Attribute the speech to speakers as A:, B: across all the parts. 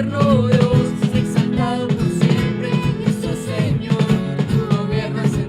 A: Eterno Dios, exaltado por siempre, Cristo Señor, tu gobiernas en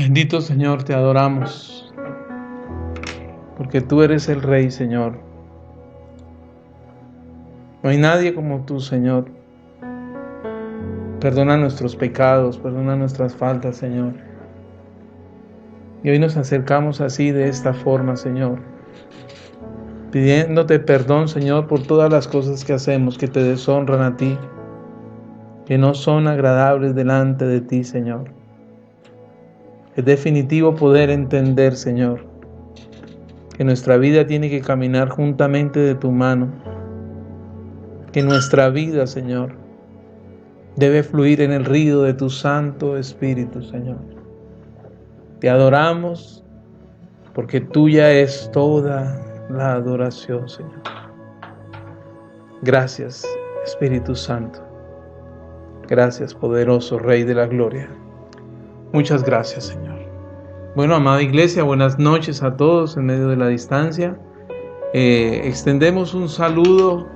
A: Bendito Señor, te adoramos, porque tú eres el Rey, Señor. No hay nadie como tú, Señor. Perdona nuestros pecados, perdona nuestras faltas, Señor. Y hoy nos acercamos así, de esta forma, Señor, pidiéndote perdón, Señor, por todas las cosas que hacemos que te deshonran a ti, que no son agradables delante de ti, Señor. Es definitivo poder entender, Señor, que nuestra vida tiene que caminar juntamente de tu mano, que nuestra vida, Señor, debe fluir en el río de tu Santo Espíritu, Señor. Te adoramos porque tuya es toda la adoración, Señor. Gracias, Espíritu Santo. Gracias, poderoso Rey de la Gloria. Muchas gracias, Señor. Bueno, amada iglesia, buenas noches a todos en medio de la distancia. Extendemos un saludo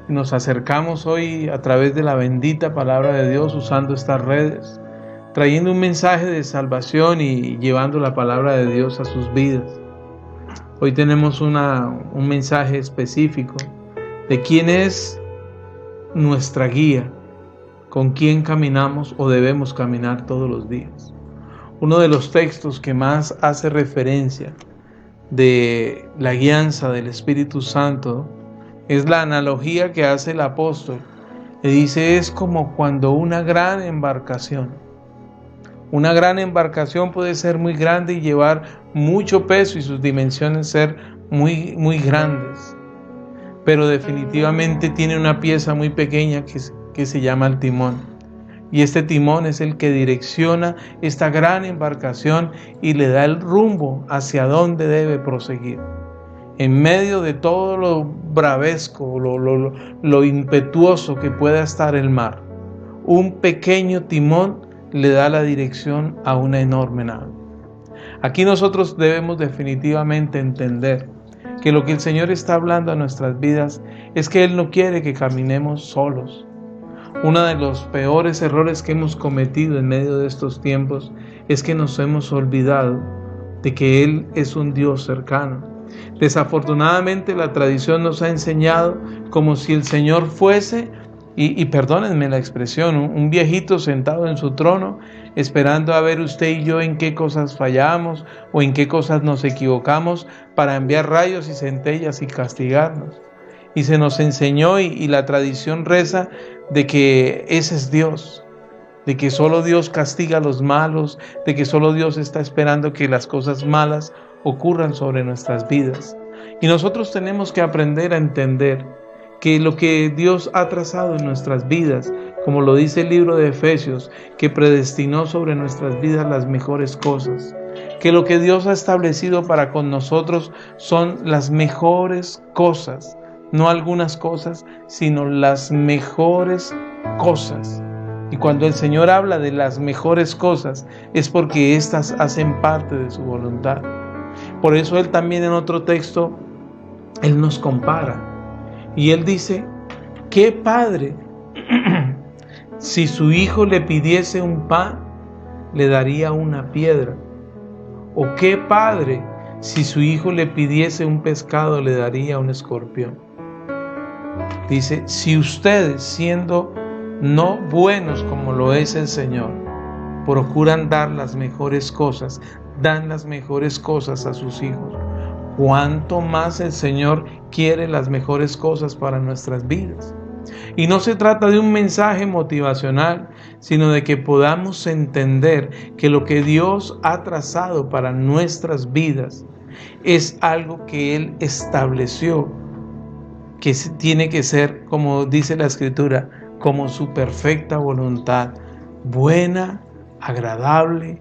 A: y nos acercamos hoy a través de la bendita palabra de Dios usando estas redes, trayendo un mensaje de salvación y llevando la palabra de Dios a sus vidas. Hoy tenemos un mensaje específico de quién es nuestra guía, con quién caminamos o debemos caminar todos los días. Uno de los textos que más hace referencia de la guianza del Espíritu Santo es la analogía que hace el apóstol. Le dice, es como cuando una gran embarcación puede ser muy grande y llevar mucho peso y sus dimensiones ser muy, muy grandes, pero definitivamente tiene una pieza muy pequeña que se llama el timón. Y este timón es el que direcciona esta gran embarcación y le da el rumbo hacia dónde debe proseguir. En medio de todo lo bravesco, lo impetuoso que pueda estar el mar, un pequeño timón le da la dirección a una enorme nave. Aquí nosotros debemos definitivamente entender que lo que el Señor está hablando a nuestras vidas es que Él no quiere que caminemos solos. Uno de los peores errores que hemos cometido en medio de estos tiempos es que nos hemos olvidado de que Él es un Dios cercano. Desafortunadamente la tradición nos ha enseñado como si el Señor fuese, y perdónenme la expresión, un viejito sentado en su trono esperando a ver usted y yo en qué cosas fallamos o en qué cosas nos equivocamos para enviar rayos y centellas y castigarnos. Y se nos enseñó y la tradición reza de que ese es Dios, de que solo Dios castiga a los malos, de que solo Dios está esperando que las cosas malas ocurran sobre nuestras vidas. Y nosotros tenemos que aprender a entender que lo que Dios ha trazado en nuestras vidas, como lo dice el libro de Efesios, que predestinó sobre nuestras vidas las mejores cosas, que lo que Dios ha establecido para con nosotros son las mejores cosas, no algunas cosas, sino las mejores cosas. Y cuando el Señor habla de las mejores cosas, es porque éstas hacen parte de su voluntad. Por eso Él también en otro texto, Él nos compara. Y Él dice, ¿qué padre, si su hijo le pidiese un pan, le daría una piedra? ¿O qué padre, si su hijo le pidiese un pescado, le daría un escorpión? Dice, si ustedes, siendo no buenos como lo es el Señor, procuran dar las mejores cosas, dan las mejores cosas a sus hijos, ¿cuánto más el Señor quiere las mejores cosas para nuestras vidas? Y no se trata de un mensaje motivacional, sino de que podamos entender que lo que Dios ha trazado para nuestras vidas es algo que Él estableció, que tiene que ser, como dice la Escritura, como su perfecta voluntad, buena, agradable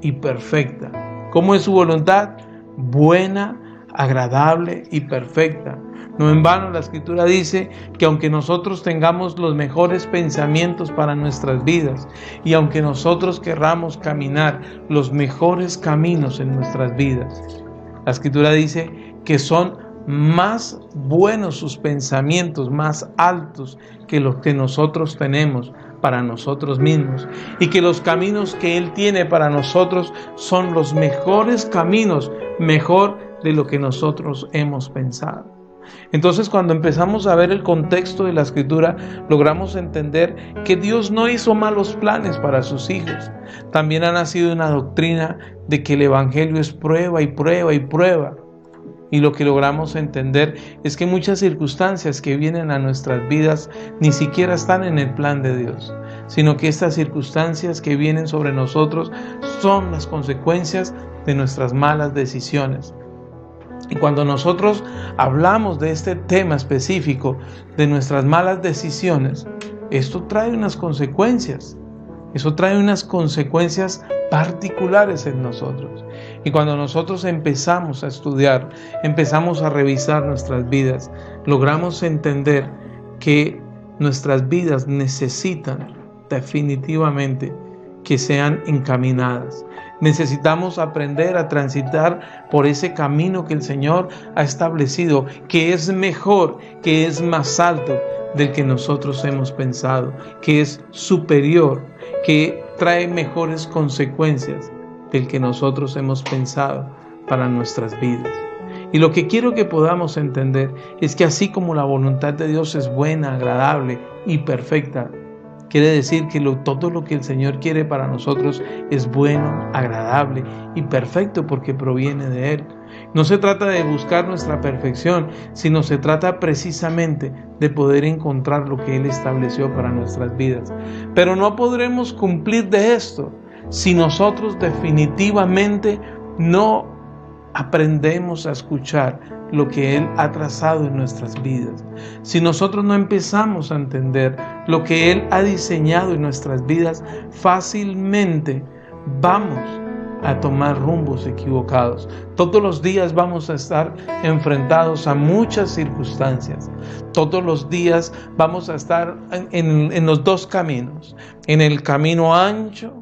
A: y perfecta. ¿Cómo es su voluntad? Buena, agradable y perfecta. No en vano la Escritura dice que aunque nosotros tengamos los mejores pensamientos para nuestras vidas y aunque nosotros querramos caminar los mejores caminos en nuestras vidas, la Escritura dice que son más buenos sus pensamientos, más altos que los que nosotros tenemos para nosotros mismos y que los caminos que Él tiene para nosotros son los mejores caminos, mejor de lo que nosotros hemos pensado. Entonces, cuando empezamos a ver el contexto de la Escritura, logramos entender que Dios no hizo malos planes para sus hijos. También ha nacido una doctrina de que el Evangelio es prueba y prueba y prueba. Y lo que logramos entender es que muchas circunstancias que vienen a nuestras vidas ni siquiera están en el plan de Dios, sino que estas circunstancias que vienen sobre nosotros son las consecuencias de nuestras malas decisiones. Y cuando nosotros hablamos de este tema específico, de nuestras malas decisiones, esto trae unas consecuencias. Eso trae unas consecuencias particulares en nosotros. Y cuando nosotros empezamos a estudiar, empezamos a revisar nuestras vidas, logramos entender que nuestras vidas necesitan definitivamente que sean encaminadas. Necesitamos aprender a transitar por ese camino que el Señor ha establecido, que es mejor, que es más alto del que nosotros hemos pensado, que es superior, que trae mejores consecuencias del que nosotros hemos pensado para nuestras vidas. Y lo que quiero que podamos entender es que así como la voluntad de Dios es buena, agradable y perfecta, quiere decir que todo lo que el Señor quiere para nosotros es bueno, agradable y perfecto porque proviene de Él. No se trata de buscar nuestra perfección, sino se trata precisamente de poder encontrar lo que Él estableció para nuestras vidas. Pero no podremos cumplir de esto si nosotros definitivamente no aprendemos a escuchar lo que Él ha trazado en nuestras vidas. Si nosotros no empezamos a entender lo que Él ha diseñado en nuestras vidas, fácilmente vamos a tomar rumbos equivocados. Todos los días vamos a estar enfrentados a muchas circunstancias. Todos los días vamos a estar en los dos caminos. En el camino ancho,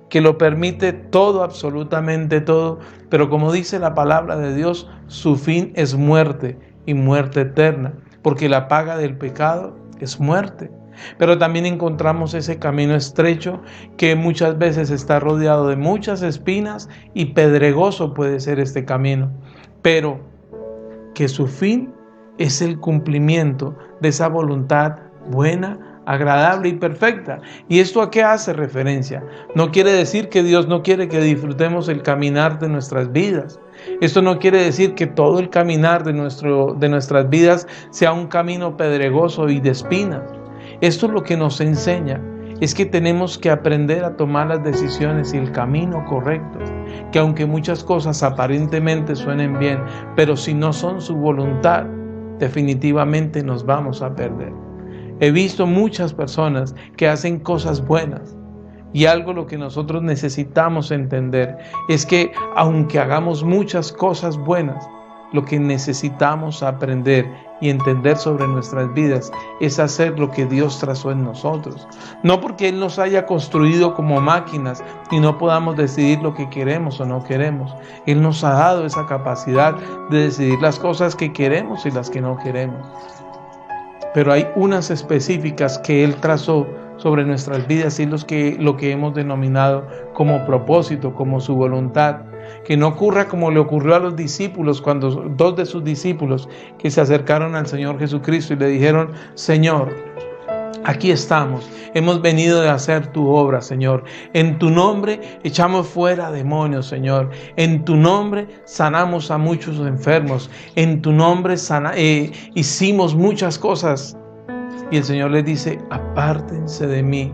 A: que lo permite todo, absolutamente todo, pero como dice la palabra de Dios, su fin es muerte y muerte eterna, porque la paga del pecado es muerte. Pero también encontramos ese camino estrecho que muchas veces está rodeado de muchas espinas y pedregoso puede ser este camino, pero que su fin es el cumplimiento de esa voluntad buena, agradable y perfecta. ¿Y esto a qué hace referencia? No quiere decir que Dios no quiere que disfrutemos el caminar de nuestras vidas. Esto no quiere decir que todo el caminar de nuestras vidas sea un camino pedregoso y de espinas. Esto lo que nos enseña es que tenemos que aprender a tomar las decisiones y el camino correcto, que aunque muchas cosas aparentemente suenen bien, pero si no son su voluntad, definitivamente nos vamos a perder. He visto muchas personas que hacen cosas buenas y algo lo que nosotros necesitamos entender es que aunque hagamos muchas cosas buenas, lo que necesitamos aprender y entender sobre nuestras vidas es hacer lo que Dios trazó en nosotros. No porque Él nos haya construido como máquinas y no podamos decidir lo que queremos o no queremos. Él nos ha dado esa capacidad de decidir las cosas que queremos y las que no queremos. Pero hay unas específicas que Él trazó sobre nuestras vidas y lo que hemos denominado como propósito, como su voluntad. Que no ocurra como le ocurrió a los discípulos, cuando dos de sus discípulos que se acercaron al Señor Jesucristo y le dijeron: Señor, aquí estamos, hemos venido a hacer tu obra, Señor. En tu nombre echamos fuera demonios, Señor. En tu nombre sanamos a muchos enfermos. En tu nombre hicimos muchas cosas. Y el Señor les dice: apártense de mí,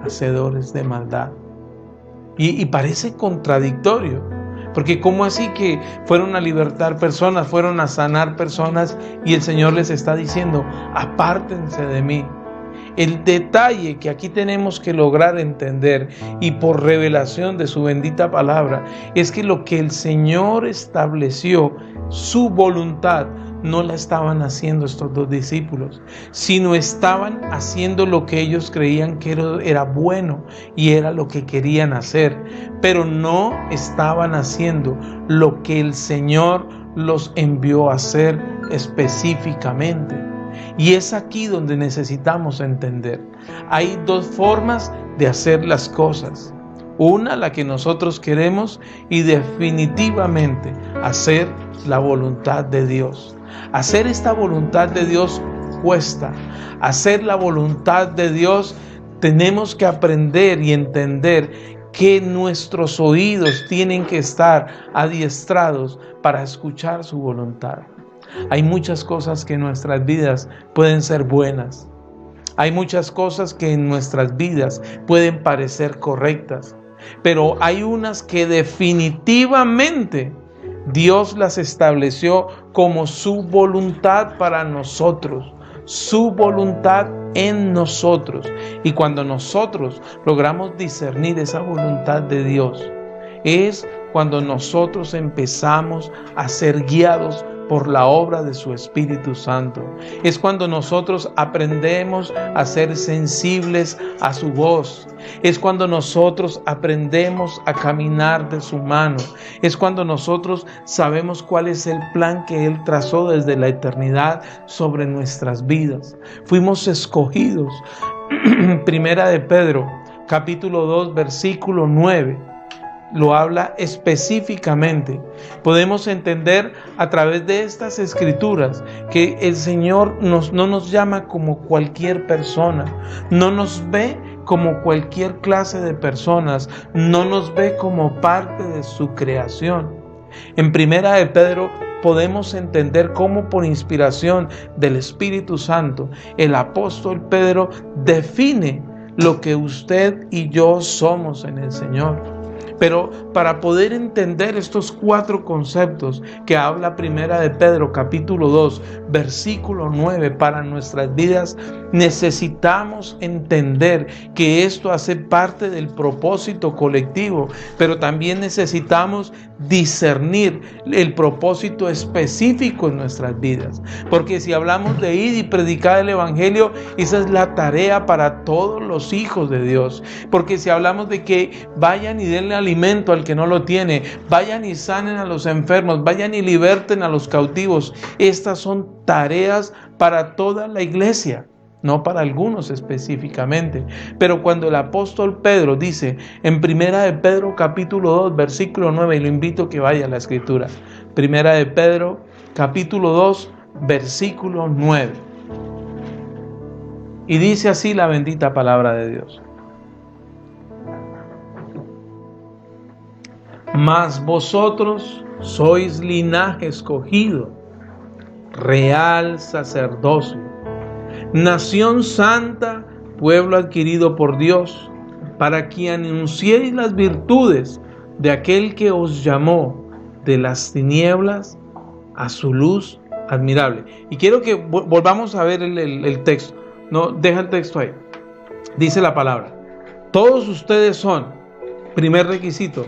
A: hacedores de maldad. Y parece contradictorio, porque ¿cómo así que fueron a libertar personas, fueron a sanar personas y el Señor les está diciendo: apártense de mí? El detalle que aquí tenemos que lograr entender, y por revelación de su bendita palabra, es que lo que el Señor estableció, su voluntad, no la estaban haciendo estos dos discípulos, sino estaban haciendo lo que ellos creían que era bueno y era lo que querían hacer, pero no estaban haciendo lo que el Señor los envió a hacer específicamente. Y es aquí donde necesitamos entender. Hay dos formas de hacer las cosas. Una, la que nosotros queremos, y definitivamente hacer la voluntad de Dios. Hacer esta voluntad de Dios cuesta. Hacer la voluntad de Dios, tenemos que aprender y entender que nuestros oídos tienen que estar adiestrados para escuchar su voluntad. Hay muchas cosas que en nuestras vidas pueden ser buenas. Hay muchas cosas que en nuestras vidas pueden parecer correctas. Pero hay unas que definitivamente Dios las estableció como su voluntad para nosotros. Su voluntad en nosotros. Y cuando nosotros logramos discernir esa voluntad de Dios, es cuando nosotros empezamos a ser guiados por la obra de su Espíritu Santo. Es cuando nosotros aprendemos a ser sensibles a su voz. Es cuando nosotros aprendemos a caminar de su mano. Es cuando nosotros sabemos cuál es el plan que Él trazó desde la eternidad sobre nuestras vidas. Fuimos escogidos. Primera de Pedro, capítulo 2, versículo 9. Lo habla específicamente. Podemos entender a través de estas escrituras que el Señor no nos llama como cualquier persona, no nos ve como cualquier clase de personas, no nos ve como parte de su creación. En Primera de Pedro podemos entender cómo por inspiración del Espíritu Santo el apóstol Pedro define lo que usted y yo somos en el Señor. Pero para poder entender estos 4 conceptos que habla Primera de Pedro, capítulo 2, versículo 9, para nuestras vidas, necesitamos entender que esto hace parte del propósito colectivo, pero también necesitamos discernir el propósito específico en nuestras vidas. Porque si hablamos de ir y predicar el Evangelio, esa es la tarea para todos los hijos de Dios. Porque si hablamos de que vayan y denle alimento al que no lo tiene, vayan y sanen a los enfermos, vayan y liberten a los cautivos, estas son tareas para toda la iglesia, no para algunos específicamente. Pero cuando el apóstol Pedro dice en Primera de Pedro capítulo 2 versículo 9, y lo invito a que vaya a la escritura, Primera de Pedro capítulo 2 versículo 9, y dice así la bendita palabra de Dios: mas vosotros sois linaje escogido, real sacerdocio, nación santa, pueblo adquirido por Dios, para que anunciéis las virtudes de aquel que os llamó de las tinieblas a su luz admirable. Y quiero que volvamos a ver el texto. No, deja el texto ahí. Dice la palabra: todos ustedes son, primer requisito,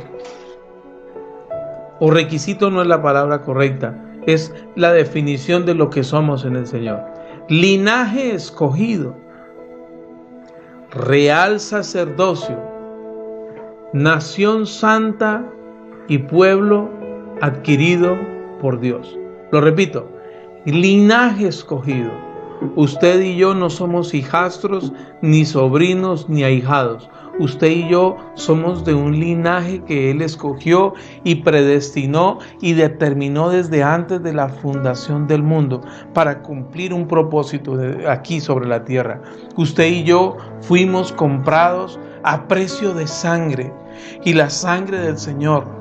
A: o requisito no es la palabra correcta, es la definición de lo que somos en el Señor. Linaje escogido, real sacerdocio, nación santa y pueblo adquirido por Dios. Lo repito, linaje escogido. Usted y yo no somos hijastros, ni sobrinos, ni ahijados. Usted y yo somos de un linaje que Él escogió y predestinó y determinó desde antes de la fundación del mundo para cumplir un propósito aquí sobre la tierra. Usted y yo fuimos comprados a precio de sangre, y la sangre del Señor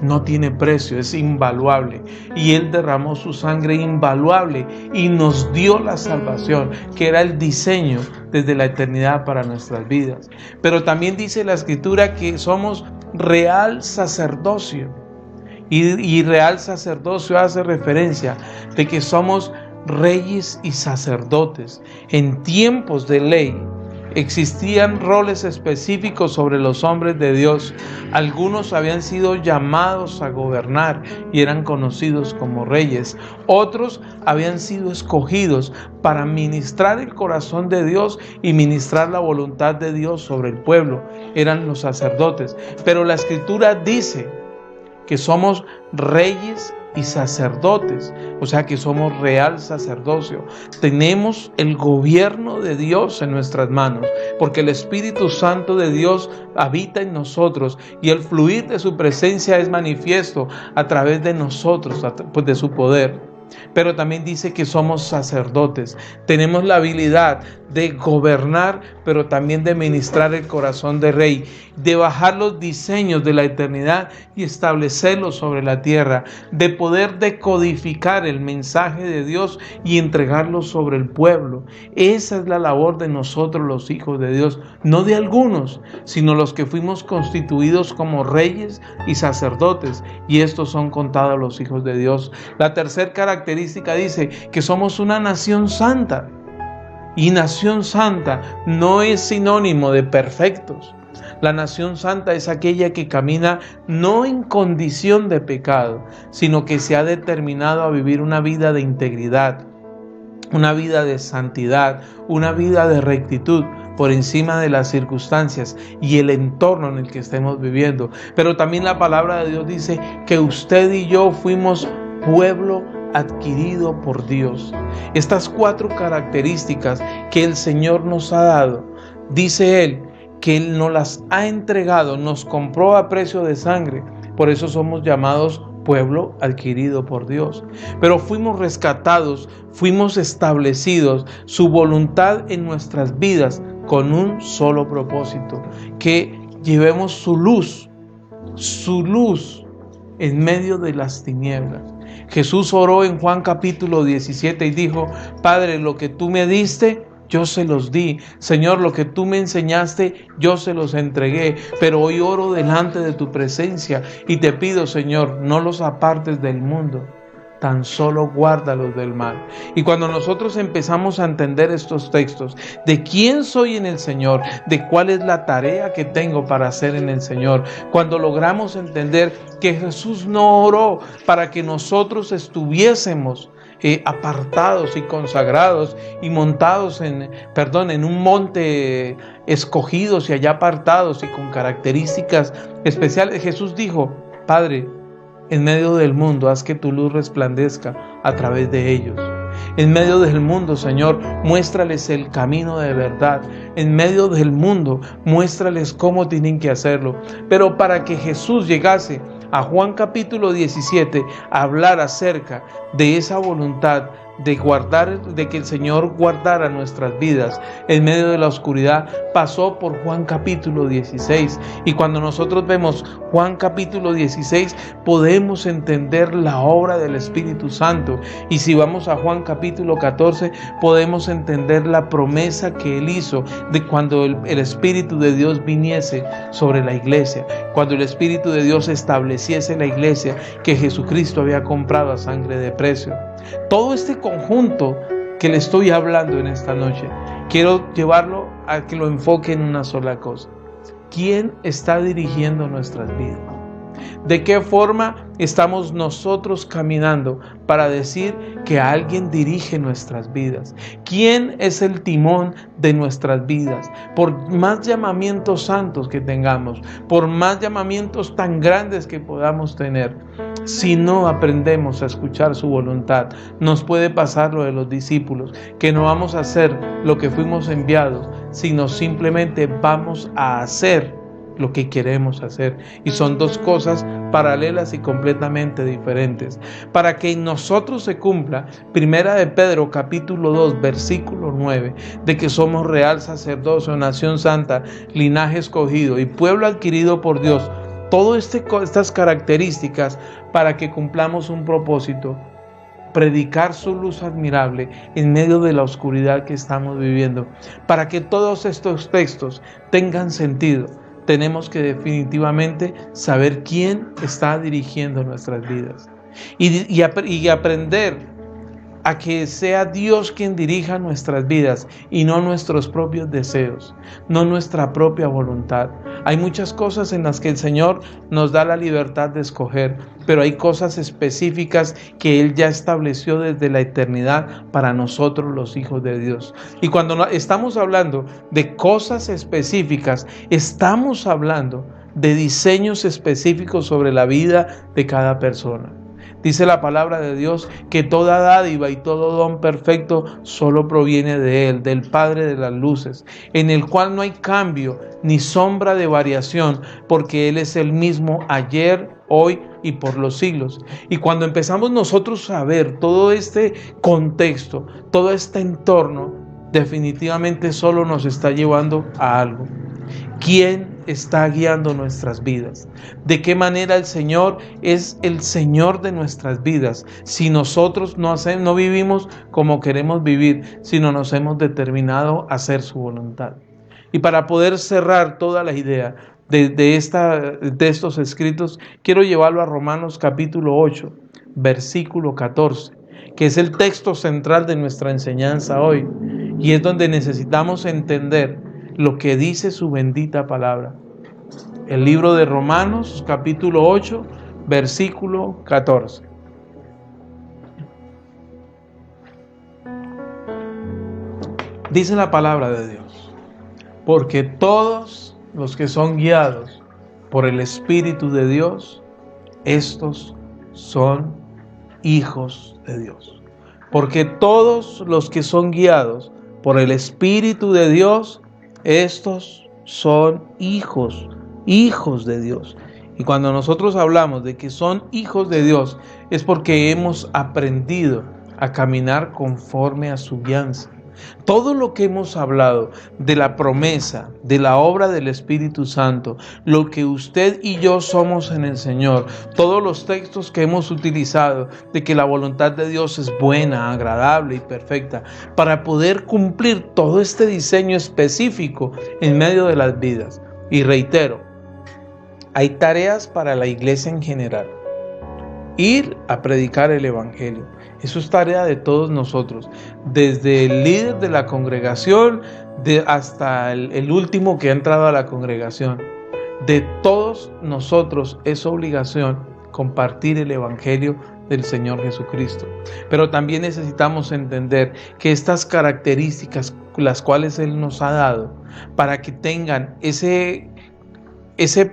A: no tiene precio, es invaluable, y Él derramó su sangre invaluable y nos dio la salvación, que era el diseño desde la eternidad para nuestras vidas. Pero también dice la Escritura que somos real sacerdocio, y real sacerdocio hace referencia de que somos reyes y sacerdotes. En tiempos de ley existían roles específicos sobre los hombres de Dios. Algunos habían sido llamados a gobernar y eran conocidos como reyes. Otros habían sido escogidos para ministrar el corazón de Dios y ministrar la voluntad de Dios sobre el pueblo. Eran los sacerdotes. Pero la Escritura dice que somos reyes y sacerdotes, o sea que somos real sacerdocio. Tenemos el gobierno de Dios en nuestras manos, porque el Espíritu Santo de Dios habita en nosotros y el fluir de su presencia es manifiesto a través de nosotros, pues de su poder. Pero también dice que somos sacerdotes. Tenemos la habilidad de gobernar, pero también de ministrar el corazón de rey, de bajar los diseños de la eternidad y establecerlos sobre la tierra, de poder decodificar el mensaje de Dios y entregarlo sobre el pueblo. Esa es la labor de nosotros los hijos de Dios, no de algunos, sino los que fuimos constituidos como reyes y sacerdotes, y estos son contados los hijos de Dios. La tercera característica dice que somos una nación santa. Y nación santa no es sinónimo de perfectos. La nación santa es aquella que camina no en condición de pecado, sino que se ha determinado a vivir una vida de integridad, una vida de santidad, una vida de rectitud por encima de las circunstancias y el entorno en el que estemos viviendo. Pero también la palabra de Dios dice que usted y yo fuimos pueblo adquirido por Dios. Estas 4 características que el Señor nos ha dado, dice Él que Él nos las ha entregado, nos compró a precio de sangre. Por eso somos llamados pueblo adquirido por Dios. Pero fuimos rescatados, fuimos establecidos, su voluntad en nuestras vidas con un solo propósito, que llevemos su luz en medio de las tinieblas. Jesús oró en Juan capítulo 17 y dijo: Padre, lo que tú me diste, yo se los di. Señor, lo que tú me enseñaste, yo se los entregué. Pero hoy oro delante de tu presencia y te pido, Señor, no los apartes del mundo, tan solo guárdalos del mal. Y cuando nosotros empezamos a entender estos textos, de quién soy en el Señor, de cuál es la tarea que tengo para hacer en el Señor, cuando logramos entender que Jesús no oró para que nosotros estuviésemos apartados y consagrados y montados en un monte, escogidos y allá apartados y con características especiales. Jesús dijo: Padre, en medio del mundo, haz que tu luz resplandezca a través de ellos. En medio del mundo, Señor, muéstrales el camino de verdad. En medio del mundo, muéstrales cómo tienen que hacerlo. Pero para que Jesús llegase a Juan capítulo 17 a hablar acerca de esa voluntad de que el Señor guardara nuestras vidas en medio de la oscuridad, pasó por Juan capítulo 16. Y cuando nosotros vemos Juan capítulo 16, podemos entender la obra del Espíritu Santo. Y si vamos a Juan capítulo 14, podemos entender la promesa que Él hizo de cuando el Espíritu de Dios viniese sobre la iglesia, cuando el Espíritu de Dios estableciese la iglesia que Jesucristo había comprado a sangre de precio. Todo este conjunto que le estoy hablando en esta noche, quiero llevarlo a que lo enfoque en una sola cosa. ¿Quién está dirigiendo nuestras vidas? ¿De qué forma estamos nosotros caminando para decir que alguien dirige nuestras vidas? ¿Quién es el timón de nuestras vidas? Por más llamamientos santos que tengamos, por más llamamientos tan grandes que podamos tener, si no aprendemos a escuchar su voluntad, nos puede pasar lo de los discípulos, que no vamos a hacer lo que fuimos enviados, sino simplemente vamos a hacer lo que queremos hacer. Y son 2 cosas paralelas y completamente diferentes. Para que en nosotros se cumpla Primera de Pedro capítulo 2 versículo 9, de que somos real sacerdocio, nación santa, linaje escogido y pueblo adquirido por Dios. Todas estas características para que cumplamos un propósito: predicar su luz admirable en medio de la oscuridad que estamos viviendo. Para que todos estos textos tengan sentido, tenemos que definitivamente saber quién está dirigiendo nuestras vidas y aprender a que sea Dios quien dirija nuestras vidas y no nuestros propios deseos, no nuestra propia voluntad. Hay muchas cosas en las que el Señor nos da la libertad de escoger, pero hay cosas específicas que Él ya estableció desde la eternidad para nosotros los hijos de Dios. Y cuando estamos hablando de cosas específicas, estamos hablando de diseños específicos sobre la vida de cada persona. Dice la palabra de Dios que toda dádiva y todo don perfecto solo proviene de Él, del Padre de las luces, en el cual no hay cambio ni sombra de variación, porque Él es el mismo ayer, hoy y por los siglos. Y cuando empezamos nosotros a ver todo este contexto, todo este entorno, definitivamente solo nos está llevando a algo. ¿Quién está guiando nuestras vidas? ¿De qué manera el Señor es el Señor de nuestras vidas? Si nosotros no vivimos como queremos vivir, sino nos hemos determinado a hacer su voluntad. Y para poder cerrar toda la idea de estos escritos, quiero llevarlo a Romanos capítulo 8, versículo 14, que es el texto central de nuestra enseñanza hoy, y es donde necesitamos entender lo que dice su bendita palabra. El libro de Romanos, capítulo 8, versículo 14. Dice la palabra de Dios: porque todos los que son guiados por el Espíritu de Dios, estos son hijos de Dios. Porque todos los que son guiados por el Espíritu de Dios, estos son hijos de Dios. Y cuando nosotros hablamos de que son hijos de Dios, es porque hemos aprendido a caminar conforme a su guianza. Todo lo que hemos hablado de la promesa, de la obra del Espíritu Santo, lo que usted y yo somos en el Señor, todos los textos que hemos utilizado de que la voluntad de Dios es buena, agradable y perfecta, para poder cumplir todo este diseño específico en medio de las vidas. Y reitero, hay tareas para la iglesia en general. Ir a predicar el Evangelio. Eso es tarea de todos nosotros, desde el líder de la congregación hasta el último que ha entrado a la congregación. De todos nosotros es obligación compartir el Evangelio del Señor Jesucristo. Pero también necesitamos entender que estas características, las cuales Él nos ha dado, para que tengan ese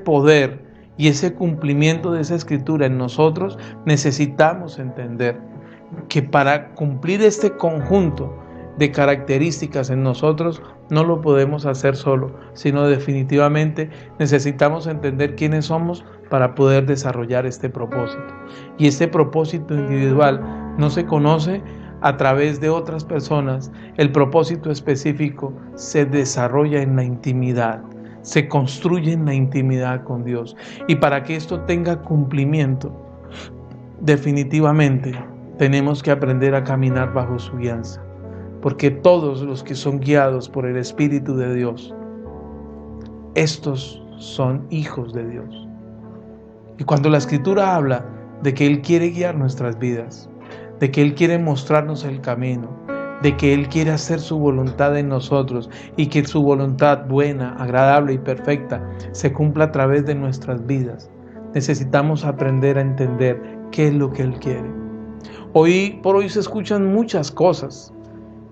A: poder y ese cumplimiento de esa escritura en nosotros, necesitamos entender que para cumplir este conjunto de características en nosotros no lo podemos hacer solo, sino definitivamente necesitamos entender quiénes somos para poder desarrollar este propósito. Y este propósito individual no se conoce a través de otras personas. El propósito específico se desarrolla en la intimidad, se construye en la intimidad con Dios. Y para que esto tenga cumplimiento, definitivamente tenemos que aprender a caminar bajo su guianza, porque todos los que son guiados por el Espíritu de Dios, estos son hijos de Dios. Y cuando la Escritura habla de que Él quiere guiar nuestras vidas, de que Él quiere mostrarnos el camino, de que Él quiere hacer su voluntad en nosotros y que su voluntad buena, agradable y perfecta se cumpla a través de nuestras vidas, necesitamos aprender a entender qué es lo que Él quiere. Hoy por hoy se escuchan muchas cosas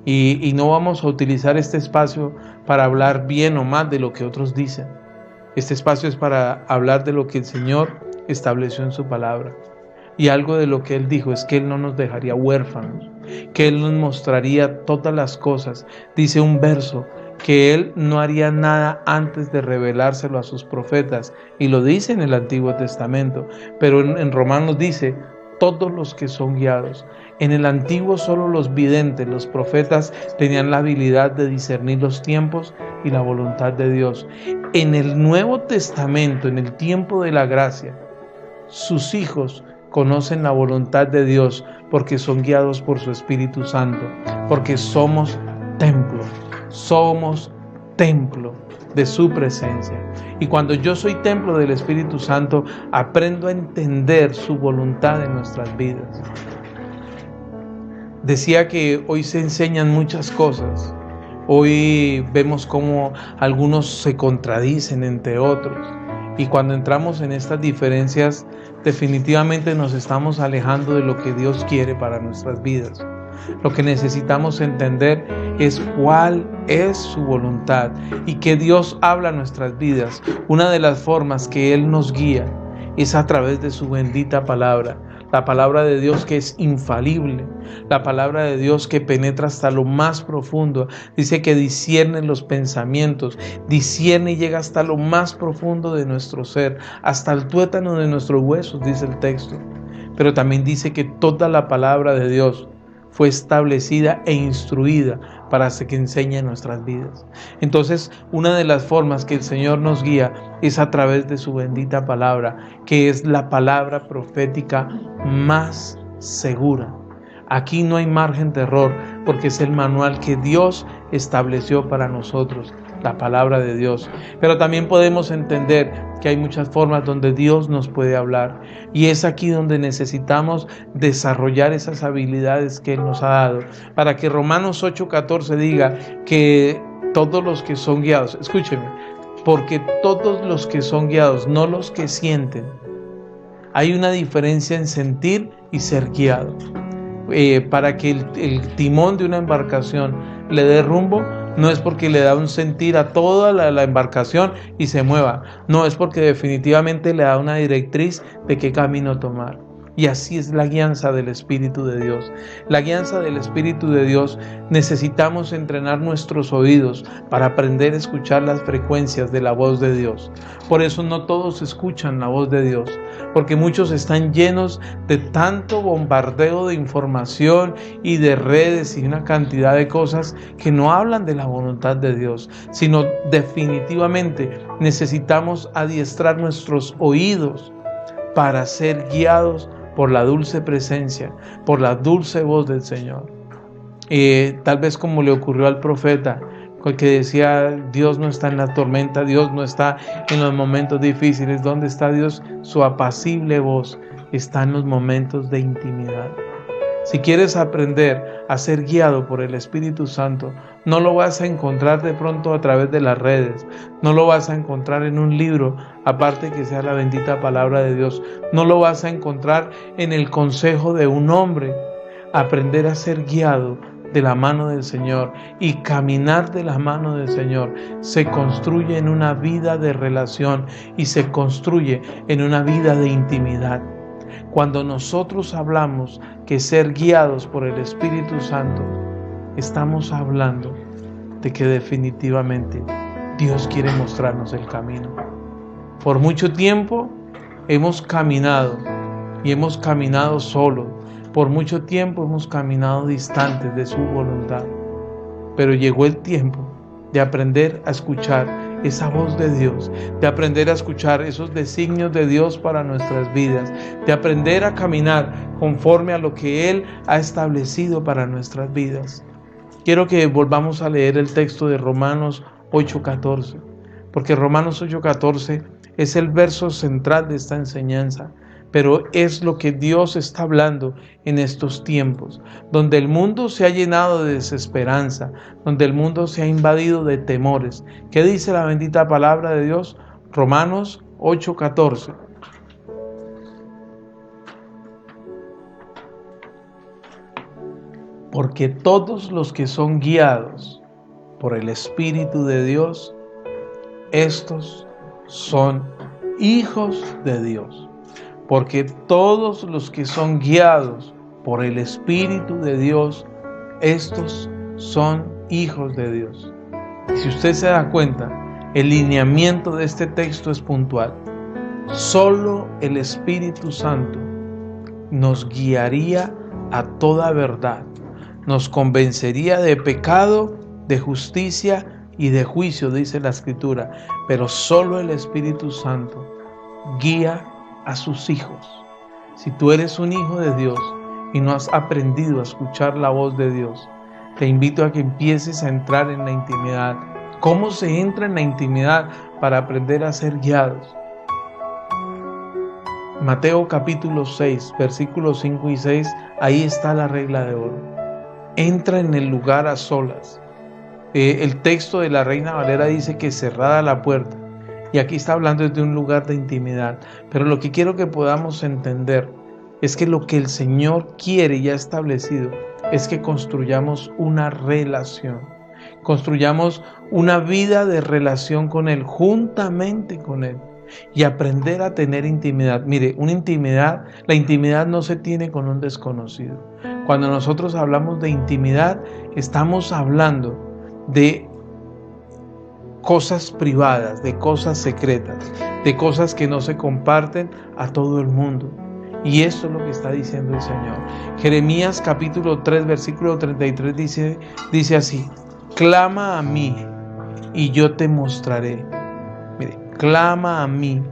A: y no vamos a utilizar este espacio para hablar bien o mal de lo que otros dicen. Este espacio es para hablar de lo que el Señor estableció en su palabra. Y algo de lo que Él dijo es que Él no nos dejaría huérfanos, que Él nos mostraría todas las cosas. Dice un verso que Él no haría nada antes de revelárselo a sus profetas, y lo dice en el Antiguo Testamento, pero en Romanos dice todos los que son guiados. En el Antiguo solo los videntes, los profetas, tenían la habilidad de discernir los tiempos y la voluntad de Dios. En el Nuevo Testamento, en el tiempo de la gracia, sus hijos conocen la voluntad de Dios porque son guiados por su Espíritu Santo, porque somos templo de su presencia. Y cuando yo soy templo del Espíritu Santo, aprendo a entender su voluntad en nuestras vidas. Decía que hoy se enseñan muchas cosas. Hoy vemos cómo algunos se contradicen entre otros. Y cuando entramos en estas diferencias, definitivamente nos estamos alejando de lo que Dios quiere para nuestras vidas. Lo que necesitamos entender es cuál es su voluntad y que Dios habla a nuestras vidas. Una de las formas que Él nos guía es a través de su bendita palabra. La palabra de Dios que es infalible, la palabra de Dios que penetra hasta lo más profundo. Dice que discierne los pensamientos, discierne y llega hasta lo más profundo de nuestro ser, hasta el tuétano de nuestros huesos, dice el texto. Pero también dice que toda la palabra de Dios fue establecida e instruida para que enseñe nuestras vidas. Entonces, una de las formas que el Señor nos guía es a través de su bendita palabra, que es la palabra profética más segura. Aquí no hay margen de error, porque es el manual que Dios estableció para nosotros, la palabra de Dios. Pero también podemos entender que hay muchas formas donde Dios nos puede hablar, y es aquí donde necesitamos desarrollar esas habilidades que Él nos ha dado, para que Romanos 8:14 diga que todos los que son guiados, escúcheme, porque todos los que son guiados, no los que sienten. Hay una diferencia en sentir y ser guiado. Para que el timón de una embarcación le dé rumbo, no es porque le da un sentir a toda la embarcación y se mueva. No, es porque definitivamente le da una directriz de qué camino tomar. Y así es la guianza del Espíritu de Dios. La guianza del Espíritu de Dios, necesitamos entrenar nuestros oídos para aprender a escuchar las frecuencias de la voz de Dios. Por eso no todos escuchan la voz de Dios, porque muchos están llenos de tanto bombardeo de información y de redes y una cantidad de cosas que no hablan de la voluntad de Dios, sino definitivamente necesitamos adiestrar nuestros oídos para ser guiados por la dulce presencia, por la dulce voz del Señor. Tal vez como le ocurrió al profeta, que decía, Dios no está en la tormenta, Dios no está en los momentos difíciles. ¿Dónde está Dios? Su apacible voz está en los momentos de intimidad. Si quieres aprender a ser guiado por el Espíritu Santo, no lo vas a encontrar de pronto a través de las redes, no lo vas a encontrar en un libro, aparte que sea la bendita palabra de Dios, no lo vas a encontrar en el consejo de un hombre. Aprender a ser guiado de la mano del Señor y caminar de la mano del Señor se construye en una vida de relación y se construye en una vida de intimidad. Cuando nosotros hablamos que ser guiados por el Espíritu Santo, estamos hablando de que definitivamente Dios quiere mostrarnos el camino. Por mucho tiempo hemos caminado y hemos caminado solos. Por mucho tiempo hemos caminado distantes de su voluntad. Pero llegó el tiempo de aprender a escuchar esa voz de Dios, de aprender a escuchar esos designios de Dios para nuestras vidas, de aprender a caminar conforme a lo que Él ha establecido para nuestras vidas. Quiero que volvamos a leer el texto de Romanos 8:14, porque Romanos 8:14 es el verso central de esta enseñanza, pero es lo que Dios está hablando en estos tiempos, donde el mundo se ha llenado de desesperanza, donde el mundo se ha invadido de temores. ¿Qué dice la bendita palabra de Dios? Romanos 8:14. Porque todos los que son guiados por el Espíritu de Dios, estos son hijos de Dios. Porque todos los que son guiados por el Espíritu de Dios, estos son hijos de Dios. Si usted se da cuenta, el lineamiento de este texto es puntual. Solo el Espíritu Santo nos guiaría a toda verdad, nos convencería de pecado, de justicia y de juicio, dice la Escritura, pero solo el Espíritu Santo guía a sus hijos. Si tú eres un hijo de Dios y no has aprendido a escuchar la voz de Dios, te invito a que empieces a entrar en la intimidad. ¿Cómo se entra en la intimidad para aprender a ser guiados? Mateo capítulo 6, versículos 5 y 6, ahí está la regla de oro. Entra en el lugar a solas. El texto de la Reina Valera dice que cerrada la puerta. Y aquí está hablando desde un lugar de intimidad. Pero lo que quiero que podamos entender es que lo que el Señor quiere y ha establecido es que construyamos una relación. construyamos una vida de relación con Él, juntamente con Él, y aprender a tener intimidad. Mire, la intimidad no se tiene con un desconocido. Cuando nosotros hablamos de intimidad, estamos hablando de cosas privadas, de cosas secretas, de cosas que no se comparten a todo el mundo. Y esto es lo que está diciendo el Señor. Jeremías capítulo 3, versículo 33 dice así: clama a mí y yo te mostraré. Mire, clama a mí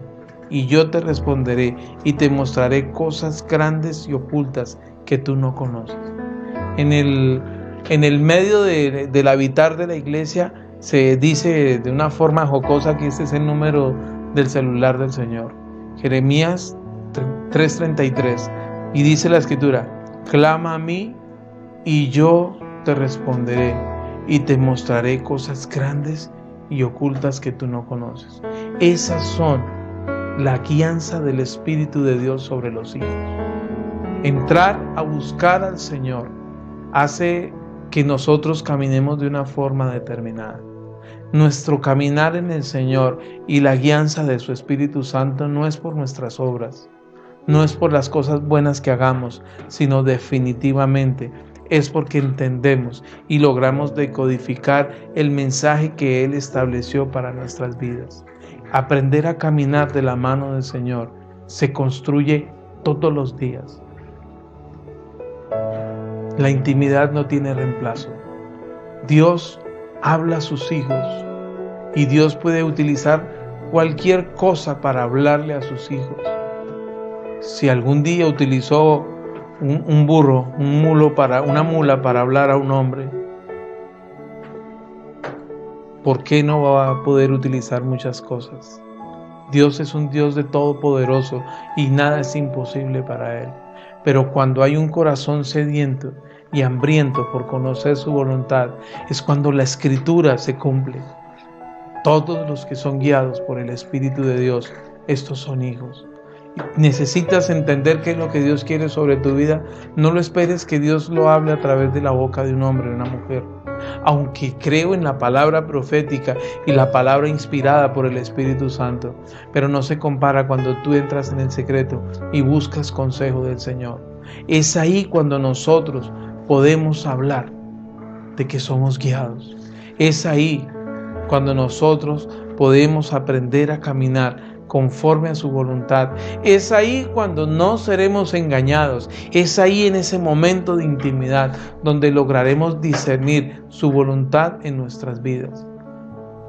A: y yo te responderé y te mostraré cosas grandes y ocultas que tú no conoces. En el medio del habitar de la iglesia se dice de una forma jocosa que este es el número del celular del Señor. Jeremías 3:33, y dice la escritura: clama a mí y yo te responderé y te mostraré cosas grandes y ocultas que tú no conoces. Esas son la guianza del Espíritu de Dios sobre los hijos. Entrar a buscar al Señor hace que nosotros caminemos de una forma determinada. Nuestro caminar en el Señor y la guianza de su Espíritu Santo no es por nuestras obras, no es por las cosas buenas que hagamos, sino definitivamente es porque entendemos y logramos decodificar el mensaje que Él estableció para nuestras vidas. Aprender a caminar de la mano del Señor se construye todos los días. La intimidad no tiene reemplazo. Dios habla a sus hijos y Dios puede utilizar cualquier cosa para hablarle a sus hijos. Si algún día utilizó una mula para hablar a un hombre, ¿por qué no va a poder utilizar muchas cosas? Dios es un Dios de todopoderoso y nada es imposible para Él. Pero cuando hay un corazón sediento y hambriento por conocer su voluntad, es cuando la Escritura se cumple. Todos los que son guiados por el Espíritu de Dios, estos son hijos. Necesitas entender qué es lo que Dios quiere sobre tu vida. No lo esperes que Dios lo hable a través de la boca de un hombre o una mujer. Aunque creo en la palabra profética y la palabra inspirada por el Espíritu Santo, pero no se compara cuando tú entras en el secreto y buscas consejo del Señor. Es ahí cuando nosotros podemos hablar de que somos guiados. Es ahí cuando nosotros podemos aprender a caminar conforme a su voluntad. Es ahí cuando no seremos engañados. Es ahí, en ese momento de intimidad, donde lograremos discernir su voluntad en nuestras vidas.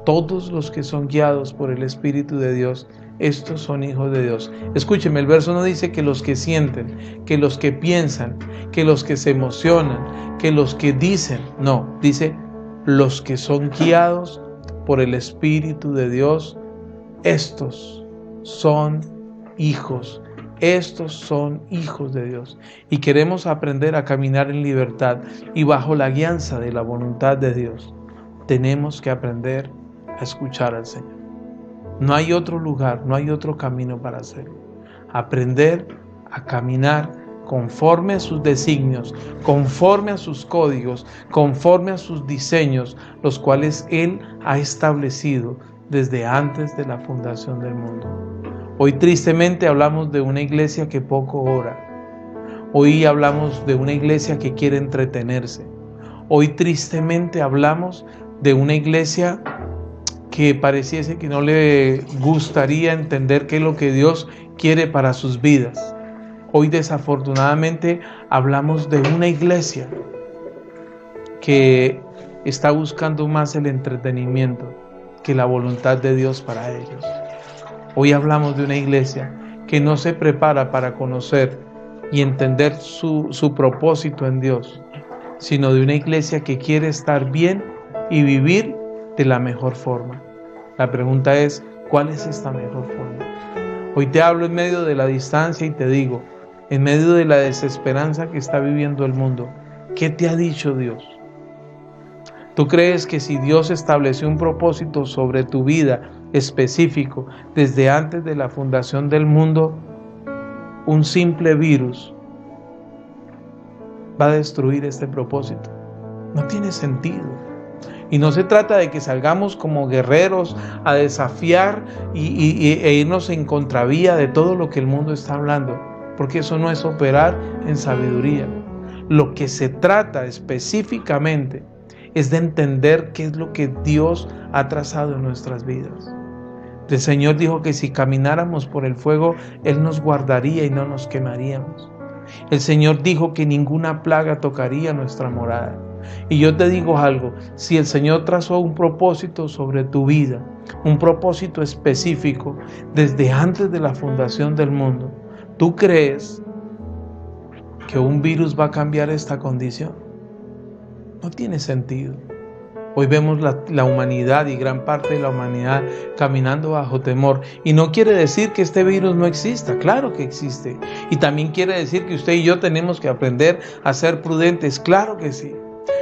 A: Todos los que son guiados por el Espíritu de Dios, estos son hijos de Dios. Escúcheme, el verso no dice que los que sienten, que los que piensan, que los que se emocionan, que los que dicen. No, dice los que son guiados por el Espíritu de Dios, estos son hijos. Estos son hijos de Dios. Y queremos aprender a caminar en libertad y bajo la guianza de la voluntad de Dios. Tenemos que aprender a escuchar al Señor. No hay otro lugar, no hay otro camino para hacerlo. Aprender a caminar conforme a sus designios, conforme a sus códigos, conforme a sus diseños, los cuales Él ha establecido desde antes de la fundación del mundo. Hoy tristemente hablamos de una iglesia que poco ora. Hoy hablamos de una iglesia que quiere entretenerse. Hoy tristemente hablamos de una iglesia que pareciese que no le gustaría entender qué es lo que Dios quiere para sus vidas. Hoy desafortunadamente hablamos de una iglesia que está buscando más el entretenimiento que la voluntad de Dios para ellos. Hoy hablamos de una iglesia que no se prepara para conocer y entender su propósito en Dios, sino de una iglesia que quiere estar bien y vivir de la mejor forma. La pregunta es, ¿cuál es esta mejor forma? Hoy te hablo en medio de la distancia y te digo, en medio de la desesperanza que está viviendo el mundo, ¿qué te ha dicho Dios? ¿Tú crees que si Dios estableció un propósito sobre tu vida específico desde antes de la fundación del mundo, un simple virus va a destruir este propósito? No tiene sentido. Y no se trata de que salgamos como guerreros a desafiar e irnos en contravía de todo lo que el mundo está hablando, porque eso no es operar en sabiduría. Lo que se trata específicamente es de entender qué es lo que Dios ha trazado en nuestras vidas. El Señor dijo que si camináramos por el fuego, Él nos guardaría y no nos quemaríamos. El Señor dijo que ninguna plaga tocaría nuestra morada. Y yo te digo algo, si el Señor trazó un propósito sobre tu vida, un propósito específico desde antes de la fundación del mundo, ¿tú crees que un virus va a cambiar esta condición? No tiene sentido. Hoy vemos la humanidad y gran parte de la humanidad caminando bajo temor. Y no quiere decir que este virus no exista, claro que existe. Y también quiere decir que usted y yo tenemos que aprender a ser prudentes, claro que sí.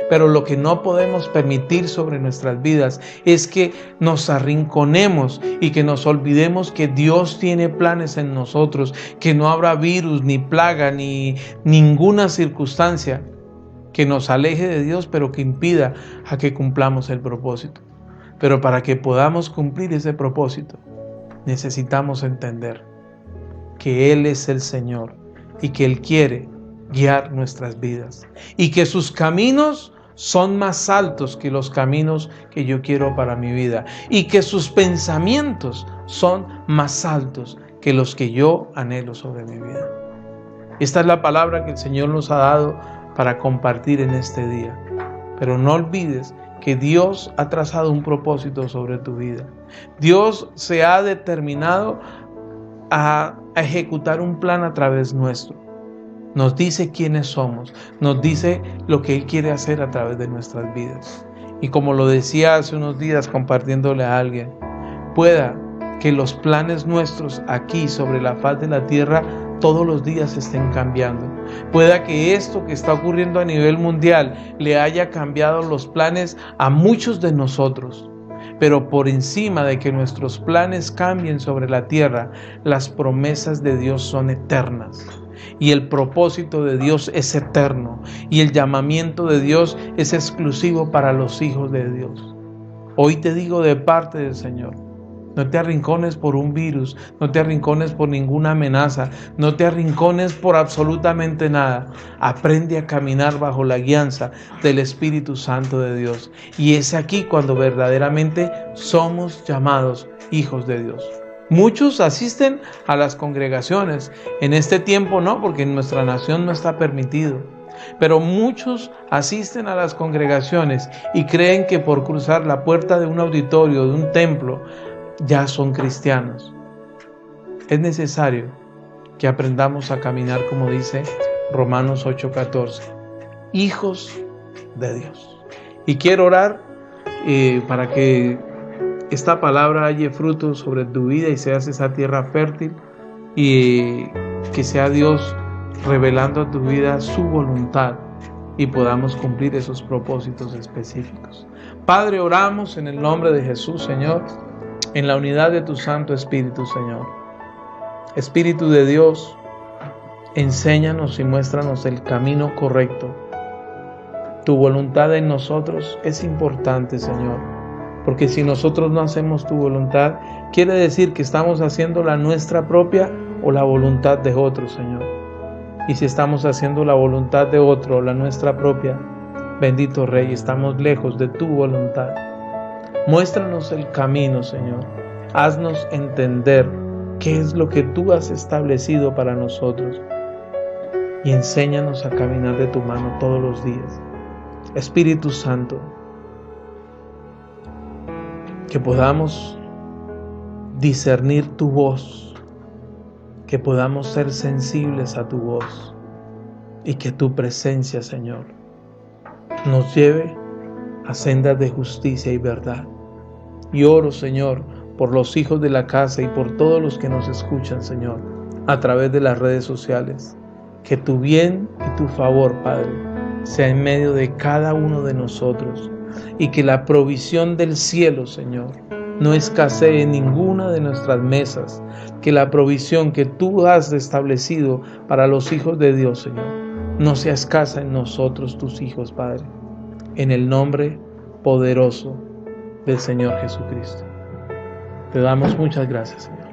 A: Pero lo que no podemos permitir sobre nuestras vidas es que nos arrinconemos y que nos olvidemos que Dios tiene planes en nosotros, que no habrá virus, ni plaga, ni ninguna circunstancia que nos aleje de Dios, pero que impida a que cumplamos el propósito. Pero para que podamos cumplir ese propósito, necesitamos entender que Él es el Señor y que Él quiere guiar nuestras vidas y que sus caminos son más altos que los caminos que yo quiero para mi vida y que sus pensamientos son más altos que los que yo anhelo sobre mi vida. Esta es la palabra que el Señor nos ha dado para compartir en este día. Pero no olvides que Dios ha trazado un propósito sobre tu vida. Dios se ha determinado a ejecutar un plan a través nuestro. Nos dice quiénes somos, nos dice lo que Él quiere hacer a través de nuestras vidas. Y como lo decía hace unos días compartiéndole a alguien, pueda que los planes nuestros aquí sobre la faz de la tierra todos los días estén cambiando. Pueda que esto que está ocurriendo a nivel mundial le haya cambiado los planes a muchos de nosotros. Pero por encima de que nuestros planes cambien sobre la tierra, las promesas de Dios son eternas. Y el propósito de Dios es eterno. Y el llamamiento de Dios es exclusivo para los hijos de Dios. Hoy te digo de parte del Señor, no te arrincones por un virus, no te arrincones por ninguna amenaza, no te arrincones por absolutamente nada. Aprende a caminar bajo la guianza del Espíritu Santo de Dios. Y es aquí cuando verdaderamente somos llamados hijos de Dios. Muchos asisten a las congregaciones. En este tiempo no, porque en nuestra nación no está permitido. Pero muchos asisten a las congregaciones y creen que por cruzar la puerta de un auditorio, de un templo, ya son cristianos. Es necesario que aprendamos a caminar como dice Romanos 8:14, hijos de Dios. Y quiero orar para que esta palabra halle fruto sobre tu vida y seas esa tierra fértil y que sea Dios revelando a tu vida su voluntad y podamos cumplir esos propósitos específicos. Padre, oramos en el nombre de Jesús, Señor, en la unidad de tu Santo Espíritu, Señor. Espíritu de Dios, enséñanos y muéstranos el camino correcto. Tu voluntad en nosotros es importante, Señor, porque si nosotros no hacemos tu voluntad, quiere decir que estamos haciendo la nuestra propia o la voluntad de otro, Señor. Y si estamos haciendo la voluntad de otro o la nuestra propia, bendito Rey, estamos lejos de tu voluntad. Muéstranos el camino, Señor. Haznos entender qué es lo que tú has establecido para nosotros. Y enséñanos a caminar de tu mano todos los días. Espíritu Santo, que podamos discernir tu voz, que podamos ser sensibles a tu voz y que tu presencia, Señor, nos lleve a sendas de justicia y verdad. Y oro, Señor, por los hijos de la casa y por todos los que nos escuchan, Señor, a través de las redes sociales. Que tu bien y tu favor, Padre, sea en medio de cada uno de nosotros y que la provisión del cielo, Señor, no escasee en ninguna de nuestras mesas. Que la provisión que tú has establecido para los hijos de Dios, Señor, no sea escasa en nosotros, tus hijos, Padre. En el nombre poderoso del Señor Jesucristo. Te damos muchas gracias, Señor.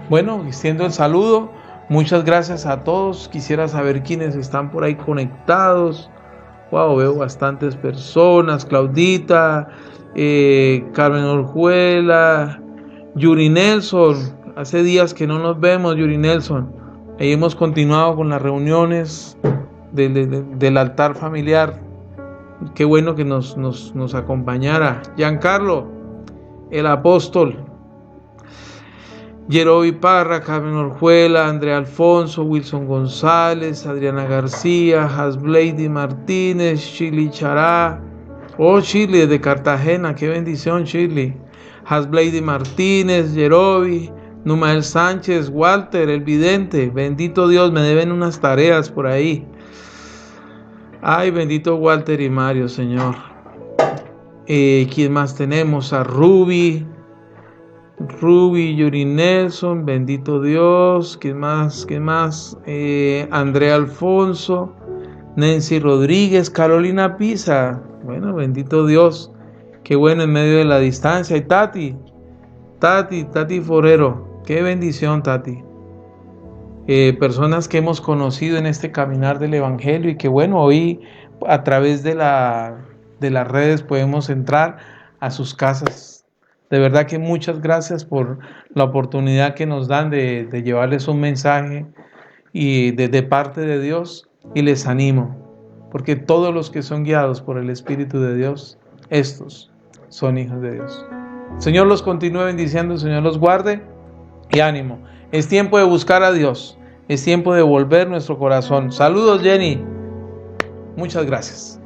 A: Bueno, extiendo el saludo. Muchas gracias a todos. Quisiera saber quiénes están por ahí conectados. Wow, veo bastantes personas. Claudita, Carmen Orjuela, Yuri Nelson. Hace días que no nos vemos, Yuri Nelson. Ahí hemos continuado con las reuniones del altar familiar. Qué bueno que nos acompañara. Giancarlo, el apóstol. Yerobi Parra, Carmen Orjuela, Andrea Alfonso, Wilson González, Adriana García, Hasblady Martínez, Shirley Chará. Oh, Shirley desde Cartagena, qué bendición, Shirley. Hasblady Martínez, Yerobi, Numael Sánchez, Walter, el vidente. Bendito Dios, me deben unas tareas por ahí. Ay, bendito Walter y Mario, Señor. ¿Quién más tenemos? A Ruby, Yuri Nelson, bendito Dios. ¿Quién más? Andrea Alfonso, Nancy Rodríguez, Carolina Pisa. Bueno, bendito Dios. Qué bueno en medio de la distancia. Y Tati Forero. Qué bendición, Tati. Personas que hemos conocido en este caminar del Evangelio y que bueno, hoy a través de las redes podemos entrar a sus casas. De verdad que muchas gracias por la oportunidad que nos dan de llevarles un mensaje y de parte de Dios, y les animo, porque todos los que son guiados por el Espíritu de Dios, estos son hijos de Dios. El Señor los continúe bendiciendo, el Señor los guarde y ánimo. Es tiempo de buscar a Dios, es tiempo de volver nuestro corazón. Saludos, Jenny. Muchas gracias.